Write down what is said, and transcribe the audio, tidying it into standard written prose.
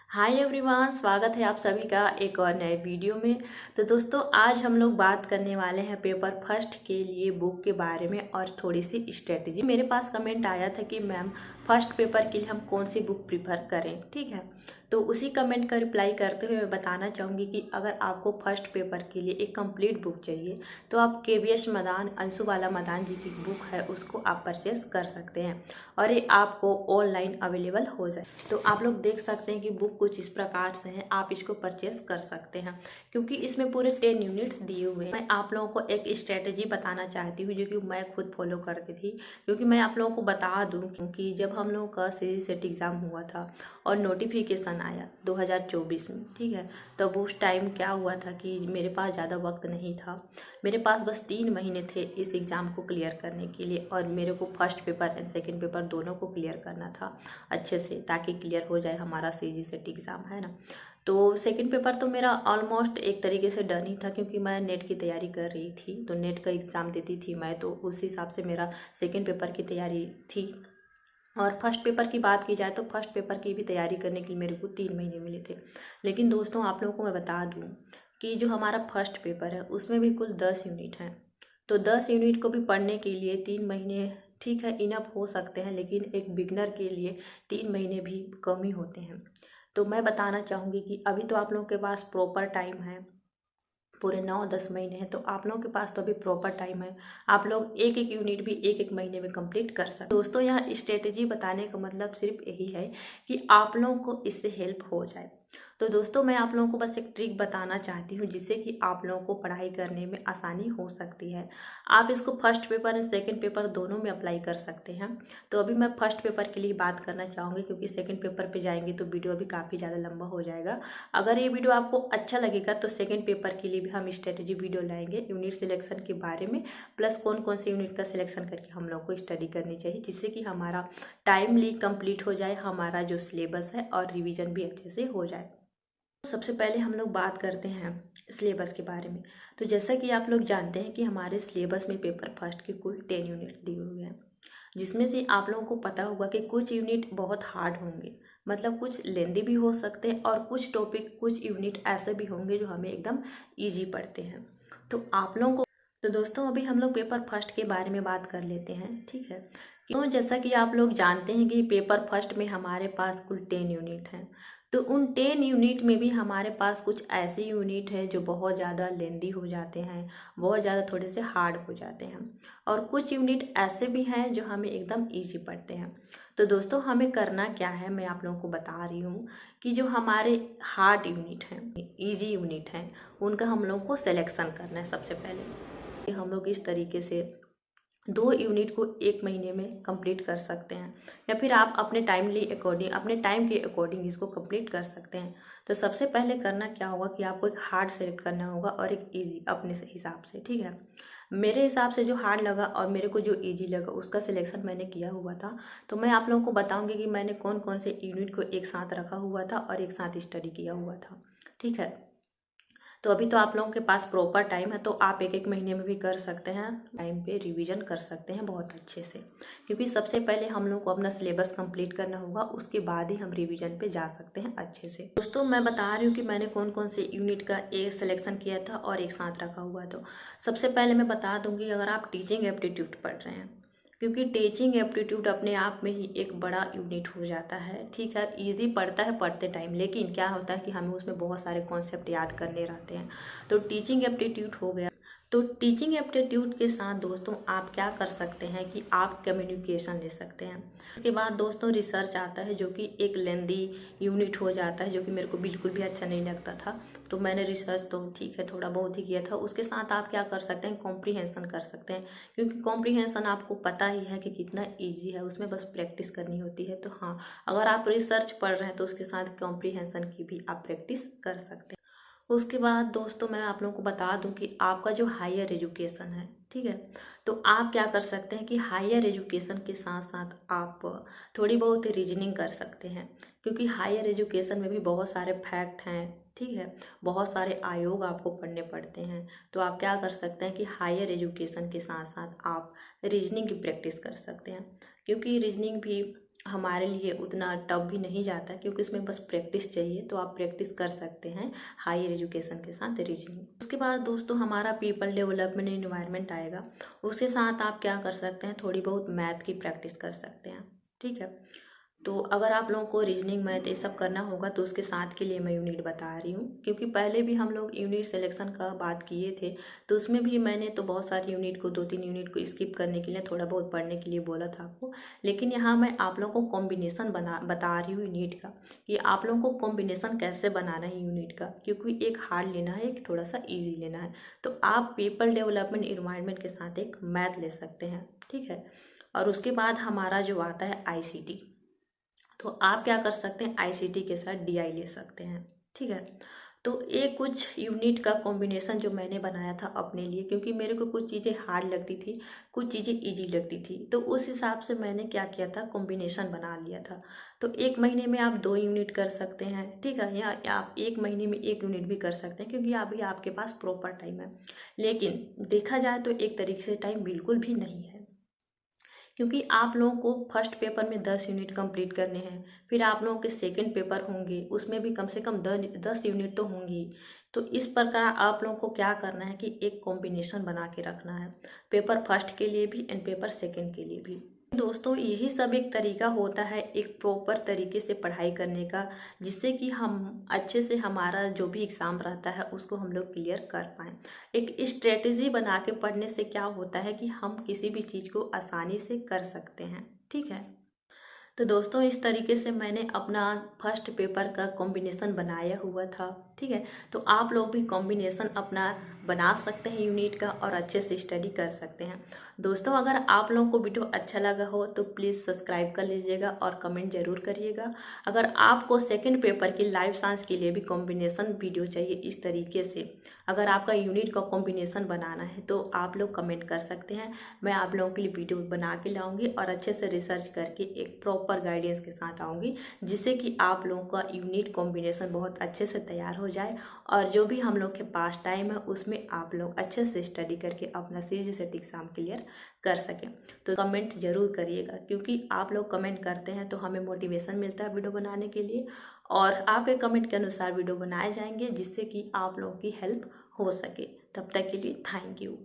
Hi everyone, स्वागत है आप सभी का एक और नए वीडियो में। तो दोस्तों, आज हम लोग बात करने वाले हैं पेपर फर्स्ट के लिए बुक के बारे में और थोड़ी सी स्ट्रेटजी। मेरे पास कमेंट आया था कि मैम फर्स्ट पेपर के लिए हम कौन सी बुक प्रिफर करें, ठीक है। तो उसी कमेंट का रिप्लाई करते हुए मैं बताना चाहूँगी कि अगर आपको फर्स्ट पेपर के लिए एक कंप्लीट बुक चाहिए तो आप KVS मदान, अंशुबाला मदान जी की बुक है उसको आप परचेस कर सकते हैं और ये आपको ऑनलाइन अवेलेबल हो जाए। तो आप लोग देख सकते हैं कि बुक कुछ इस प्रकार से है, आप इसको परचेस कर सकते हैं क्योंकि इसमें पूरे 10 यूनिट्स दिए हुए हैं। मैं आप लोगों को एक स्ट्रेटजी बताना चाहती हूँ जो कि मैं खुद फॉलो करती थी, क्योंकि मैं आप लोगों को बता दूँ क्योंकि जब हम लोगों का CG सेट एग्ज़ाम हुआ था और नोटिफिकेशन आया 2024 में, ठीक है। तब उस टाइम क्या हुआ था कि मेरे पास ज़्यादा वक्त नहीं था, मेरे पास बस 3 महीने थे इस एग्ज़ाम को क्लियर करने के लिए और मेरे को first paper and second paper दोनों को क्लियर करना था अच्छे से, ताकि क्लियर हो जाए हमारा CG सेट एग्ज़ाम, है ना। तो सेकंड पेपर तो मेरा ऑलमोस्ट एक तरीके से डन ही था क्योंकि मैं नेट की तैयारी कर रही थी, तो नेट का एग्ज़ाम देती थी मैं, तो उस हिसाब से मेरा सेकंड पेपर की तैयारी थी। और फर्स्ट पेपर की बात की जाए तो फर्स्ट पेपर की भी तैयारी करने के लिए मेरे को 3 महीने मिले थे। लेकिन दोस्तों, आप लोगों को मैं बता दूँ कि जो हमारा फर्स्ट पेपर है उसमें भी कुल 10 यूनिट हैं। तो 10 यूनिट को भी पढ़ने के लिए 3 महीने ठीक है, इनफ हो सकते हैं, लेकिन एक बिगनर के लिए 3 महीने भी कम ही होते हैं। तो मैं बताना चाहूँगी कि अभी तो आप लोगों के पास प्रॉपर टाइम है, पूरे 9-10 महीने हैं, तो आप लोगों के पास तो अभी प्रॉपर टाइम है। आप लोग एक एक यूनिट भी एक एक महीने में कंप्लीट कर सकते हैं। दोस्तों, यहाँ स्ट्रेटेजी बताने का मतलब सिर्फ यही है कि आप लोगों को इससे हेल्प हो जाए। तो दोस्तों, मैं आप लोगों को बस एक ट्रिक बताना चाहती हूँ जिससे कि आप लोगों को पढ़ाई करने में आसानी हो सकती है। आप इसको फर्स्ट पेपर और सेकेंड पेपर दोनों में अप्लाई कर सकते हैं। तो अभी मैं फर्स्ट पेपर के लिए बात करना चाहूँगी क्योंकि सेकेंड पेपर पे जाएंगे तो वीडियो अभी काफ़ी ज़्यादा लंबा हो जाएगा। अगर ये वीडियो आपको अच्छा लगेगा तो सेकेंड पेपर के लिए भी हम स्ट्रेटेजी वीडियो लाएंगे यूनिट सिलेक्शन के बारे में, प्लस कौन कौन से यूनिट का सिलेक्शन करके हम लोग को स्टडी करनी चाहिए जिससे कि हमारा टाइमली कंप्लीट हो जाए हमारा जो सिलेबस है और रिवीजन भी अच्छे से हो जाए। सबसे पहले हम लोग बात करते हैं सिलेबस के बारे में। तो जैसा कि आप लोग जानते हैं कि हमारे सिलेबस में पेपर फर्स्ट के कुल 10 यूनिट दिए हुए हैं, जिसमें से आप लोगों को पता होगा कि कुछ यूनिट बहुत हार्ड होंगे, मतलब कुछ लेंदी भी हो सकते हैं, और कुछ टॉपिक कुछ यूनिट ऐसे भी होंगे जो हमें एकदम ईजी पड़ते हैं। तो आप लोगों को तो दोस्तों, अभी हम लोग पेपर फर्स्ट के बारे में बात कर लेते हैं, ठीक है। तो जैसा कि आप लोग जानते हैं कि पेपर फर्स्ट में हमारे पास कुल 10 यूनिट हैं। तो उन 10 यूनिट में भी हमारे पास कुछ ऐसे यूनिट हैं जो बहुत ज़्यादा लेंदी हो जाते हैं, बहुत ज़्यादा थोड़े से हार्ड हो जाते हैं, और कुछ यूनिट ऐसे भी हैं जो हमें एकदम ईजी पड़ते हैं। तो दोस्तों, हमें करना क्या है, मैं आप लोगों को बता रही हूँ कि जो हमारे हार्ड यूनिट हैं, ईजी यूनिट हैं, उनका हम लोग को सिलेक्शन करना है। सबसे पहले हम लोग इस तरीके से 2 यूनिट को 1 महीने में कंप्लीट कर सकते हैं, या फिर आप अपने अपने टाइम के अकॉर्डिंग इसको कंप्लीट कर सकते हैं। तो सबसे पहले करना क्या होगा कि आपको एक हार्ड सेलेक्ट करना होगा और एक इजी अपने हिसाब से, ठीक है। मेरे हिसाब से जो हार्ड लगा और मेरे को जो इजी लगा उसका सिलेक्शन मैंने किया हुआ था। तो मैं आप लोगों को बताऊंगी कि मैंने कौन कौन से यूनिट को एक साथ रखा हुआ था और एक साथ स्टडी किया हुआ था, ठीक है। तो अभी तो आप लोगों के पास प्रॉपर टाइम है, तो आप एक एक महीने में भी कर सकते हैं, टाइम पे रिवीजन कर सकते हैं बहुत अच्छे से, क्योंकि सबसे पहले हम लोग को अपना सिलेबस कंप्लीट करना होगा, उसके बाद ही हम रिवीजन पे जा सकते हैं अच्छे से। दोस्तों, मैं बता रही हूँ कि मैंने कौन कौन से यूनिट का एक सिलेक्शन किया था और एक साथ रखा हुआ। तो सबसे पहले मैं बता दूंगी, अगर आप टीचिंग एप्टीट्यूड पढ़ रहे हैं, क्योंकि टीचिंग एप्टीट्यूड अपने आप में ही एक बड़ा यूनिट हो जाता है, ठीक है। इजी पड़ता है पढ़ते टाइम, लेकिन क्या होता है कि हमें उसमें बहुत सारे कॉन्सेप्ट याद करने रहते हैं। तो टीचिंग एप्टीट्यूड हो गया। तो टीचिंग एप्टीट्यूड के साथ दोस्तों आप क्या कर सकते हैं कि आप कम्युनिकेशन ले सकते हैं। उसके बाद दोस्तों रिसर्च आता है, जो कि एक लेंदी यूनिट हो जाता है, जो कि मेरे को बिल्कुल भी अच्छा नहीं लगता था। तो मैंने रिसर्च तो ठीक है थोड़ा बहुत ही किया था। उसके साथ आप क्या कर सकते हैं, कॉम्प्रीहेंशन कर सकते हैं, क्योंकि कॉम्प्रीहेंशन आपको पता ही है कि कितना ईजी है, उसमें बस प्रैक्टिस करनी होती है। तो हाँ, अगर आप रिसर्च पढ़ रहे हैं तो उसके साथ कॉम्प्रीहेंशन की भी आप प्रैक्टिस कर सकते हैं। उसके बाद दोस्तों मैं आप लोगों को बता दूं कि आपका जो हायर एजुकेशन है, ठीक है, तो आप क्या कर सकते हैं कि हायर एजुकेशन के साथ साथ आप थोड़ी बहुत रीजनिंग कर सकते हैं, क्योंकि हायर एजुकेशन में भी बहुत सारे फैक्ट हैं, ठीक है, बहुत सारे आयोग आपको पढ़ने पड़ते हैं। तो आप क्या कर सकते हैं कि हायर एजुकेशन के साथ साथ आप रीजनिंग की प्रैक्टिस कर सकते हैं, क्योंकि रीजनिंग भी हमारे लिए उतना टफ भी नहीं जाता, क्योंकि इसमें बस प्रैक्टिस चाहिए, तो आप प्रैक्टिस कर सकते हैं हायर एजुकेशन के साथ रीजनिंग। उसके बाद दोस्तों हमारा पीपल डेवलपमेंट एनवायरनमेंट आएगा, उसके साथ आप क्या कर सकते हैं, थोड़ी बहुत मैथ की प्रैक्टिस कर सकते हैं। ठीक है, तो अगर आप लोगों को रीजनिंग मैथ ये सब करना होगा तो उसके साथ के लिए मैं यूनिट बता रही हूँ, क्योंकि पहले भी हम लोग यूनिट सिलेक्शन का बात किए थे, तो उसमें भी मैंने तो बहुत सारी यूनिट को 2-3 यूनिट को स्किप करने के लिए, थोड़ा बहुत पढ़ने के लिए बोला था आपको। लेकिन यहाँ मैं आप लोगों को कॉम्बिनेशन बता रही हूँ यूनिट का, कि आप लोगों को कॉम्बिनेशन कैसे बनाना है यूनिट का, क्योंकि एक हार्ड लेना है, एक थोड़ा सा ईजी लेना है। तो आप पीपल डेवलपमेंट एनवायरनमेंट के साथ एक मैथ ले सकते हैं। ठीक है, और उसके बाद हमारा जो आता है ICT, तो आप क्या कर सकते हैं, ICT के साथ DI ले सकते हैं। ठीक है, तो ये कुछ यूनिट का कॉम्बिनेशन जो मैंने बनाया था अपने लिए, क्योंकि मेरे को कुछ चीज़ें हार्ड लगती थी, कुछ चीज़ें इजी लगती थी, तो उस हिसाब से मैंने क्या किया था, कॉम्बिनेशन बना लिया था। तो 1 महीने में आप 2 यूनिट कर सकते हैं। ठीक है, या आप 1 महीने में 1 यूनिट भी कर सकते हैं, क्योंकि अभी आपके पास प्रॉपर टाइम है। लेकिन देखा जाए तो एक तरीके से टाइम बिल्कुल भी नहीं है, क्योंकि आप लोगों को फर्स्ट पेपर में 10 यूनिट कंप्लीट करने हैं, फिर आप लोगों के सेकंड पेपर होंगे, उसमें भी कम से कम 10 यूनिट तो होंगी। तो इस प्रकार आप लोगों को क्या करना है कि एक कॉम्बिनेशन बना के रखना है, पेपर फर्स्ट के लिए भी एंड पेपर सेकंड के लिए भी। दोस्तों यही सब एक तरीका होता है एक प्रॉपर तरीके से पढ़ाई करने का, जिससे कि हम अच्छे से हमारा जो भी एग्ज़ाम रहता है उसको हम लोग क्लियर कर पाएँ। एक स्ट्रेटजी बना के पढ़ने से क्या होता है कि हम किसी भी चीज़ को आसानी से कर सकते हैं। ठीक है, तो दोस्तों इस तरीके से मैंने अपना फर्स्ट पेपर का कॉम्बिनेशन बनाया हुआ था। ठीक है, तो आप लोग भी कॉम्बिनेशन अपना बना सकते हैं यूनिट का, और अच्छे से स्टडी कर सकते हैं। दोस्तों अगर आप लोगों को वीडियो अच्छा लगा हो तो प्लीज़ सब्सक्राइब कर लीजिएगा और कमेंट ज़रूर करिएगा। अगर आपको सेकंड पेपर की लाइफ साइंस के लिए भी कॉम्बिनेशन वीडियो चाहिए इस तरीके से, अगर आपका यूनिट का कॉम्बिनेशन बनाना है तो आप लोग कमेंट कर सकते हैं। मैं आप लोगों के लिए वीडियो बना के लाऊंगी और अच्छे से रिसर्च करके एक प्रॉपर गाइडेंस के साथ आऊँगी, जिससे कि आप लोगों का यूनिट कॉम्बिनेशन बहुत अच्छे से तैयार हो जाए, और जो भी हम लोग के पास टाइम है उसमें आप लोग अच्छे से स्टडी करके अपना CG सेट एग्ज़ाम क्लियर कर सकें। तो कमेंट ज़रूर करिएगा, क्योंकि आप लोग कमेंट करते हैं तो हमें मोटिवेशन मिलता है वीडियो बनाने के लिए, और आपके कमेंट के अनुसार वीडियो बनाए जाएंगे, जिससे कि आप लोगों की हेल्प हो सके। तब तक के लिए थैंक यू।